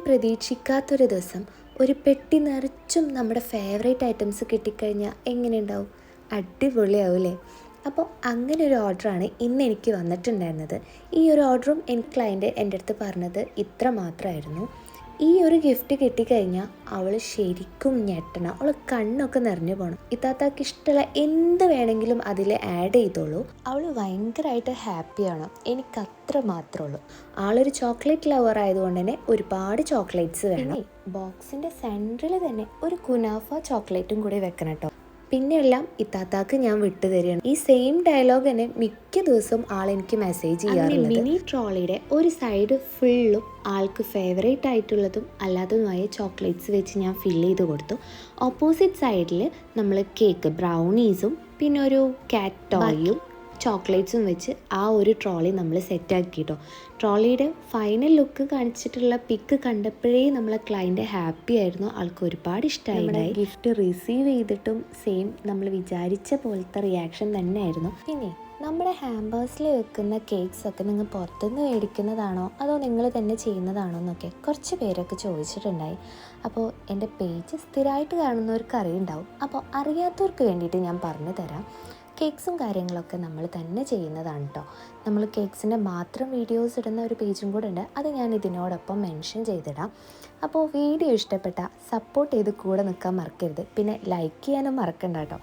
പ്രതീക്ഷിക്കാത്തൊരു ദിവസം ഒരു പെട്ടി നിറച്ചും നമ്മുടെ ഫേവറേറ്റ് ഐറ്റംസ് കിട്ടിക്കഴിഞ്ഞാൽ എങ്ങനെയുണ്ടാവും? അടിപൊളിയാവൂലേ? അപ്പോൾ അങ്ങനെ ഒരു ഓർഡറാണ് ഇന്ന് എനിക്ക് വന്നിട്ടുണ്ടായിരുന്നത്. ഈ ഒരു ഓർഡറും എനിക്ക് ക്ലയൻറ്റ് എൻ്റെ അടുത്ത് പറഞ്ഞത് ഇത്ര മാത്രമായിരുന്നു. ഈ ഒരു ഗിഫ്റ്റ് കിട്ടിക്കഴിഞ്ഞാൽ അവൾ ശരിക്കും ഞെട്ടണം, അവൾ കണ്ണൊക്കെ നിറഞ്ഞു പോകണം. ഇത്താത്താക്ക് ഇഷ്ടമുള്ള എന്ത് വേണമെങ്കിലും അതിൽ ആഡ് ചെയ്തോളൂ. അവൾ ഭയങ്കരമായിട്ട് ഹാപ്പിയാണ്. എനിക്കത്ര മാത്രമേ ഉള്ളൂ. ആളൊരു ചോക്ലേറ്റ് ലവർ ആയതുകൊണ്ട് തന്നെ ഒരുപാട് ചോക്ലേറ്റ്സ് വേണം. ബോക്സിൻ്റെ സെൻറ്ററിൽ തന്നെ ഒരു കുനാഫ ചോക്ലേറ്റും കൂടി വെക്കണം കേട്ടോ. പിന്നെയെല്ലാം ഇത്താത്താക്ക് ഞാൻ വിട്ടു തരികയാണ്. ഈ സെയിം ഡയലോഗ് തന്നെ മിക്ക ദിവസവും ആളെനിക്ക് മെസ്സേജ് ചെയ്യാറുണ്ട്. മിനി ട്രോളിയുടെ ഒരു സൈഡ് ഫുള്ളും ആൾക്ക് ഫേവറേറ്റ് ആയിട്ടുള്ളതും അല്ലാത്തതുമായ ചോക്ലേറ്റ്സ് വെച്ച് ഞാൻ ഫില്ല് ചെയ്ത് കൊടുത്തു. ഓപ്പോസിറ്റ് സൈഡിൽ നമ്മൾ കേക്ക്, ബ്രൗണീസും പിന്നെ ഒരു കാറ്റ് ടോയും ചോക്ലേറ്റ്സും വെച്ച് ആ ഒരു ട്രോളി നമ്മൾ സെറ്റാക്കിയിട്ടോ. ട്രോളിയുടെ ഫൈനൽ ലുക്ക് കാണിച്ചിട്ടുള്ള പിക്ക് കണ്ടപ്പോഴേ നമ്മളെ ക്ലയൻറ്റ് ഹാപ്പി ആയിരുന്നു. ആൾക്ക് ഒരുപാട് ഇഷ്ടമായി. ഗിഫ്റ്റ് റിസീവ് ചെയ്തിട്ടും സെയിം നമ്മൾ വിചാരിച്ച പോലത്തെ റിയാക്ഷൻ തന്നെയായിരുന്നു. പിന്നെ നമ്മുടെ ഹാമ്പേഴ്സിൽ വെക്കുന്ന കേക്ക്സൊക്കെ നിങ്ങൾ പുറത്തുനിന്ന് മേടിക്കുന്നതാണോ അതോ നിങ്ങൾ തന്നെ ചെയ്യുന്നതാണോ എന്നൊക്കെ കുറച്ച് പേരൊക്കെ ചോദിച്ചിട്ടുണ്ടായി. അപ്പോൾ എൻ്റെ പേജ് സ്ഥിരമായിട്ട് കാണുന്നവർക്ക് അറിയുണ്ടാവും. അപ്പോൾ അറിയാത്തവർക്ക് വേണ്ടിയിട്ട് ഞാൻ പറഞ്ഞു തരാം. കേക്ക്സും കാര്യങ്ങളൊക്കെ നമ്മൾ തന്നെ ചെയ്യുന്നതാണ് കേട്ടോ. നമ്മൾ കേക്ക്സിൻ്റെ മാത്രം വീഡിയോസ് ഇടുന്ന ഒരു പേജും കൂടെ ഉണ്ട്. അത് ഞാൻ ഇതിനോടൊപ്പം മെൻഷൻ ചെയ്തിടാം. അപ്പോൾ വീഡിയോ ഇഷ്ടപ്പെട്ടാൽ സപ്പോർട്ട് ചെയ്ത് കൂടെ നിൽക്കാൻ മറക്കരുത്. പിന്നെ ലൈക്ക് ചെയ്യാനും മറക്കണ്ട കേട്ടോ.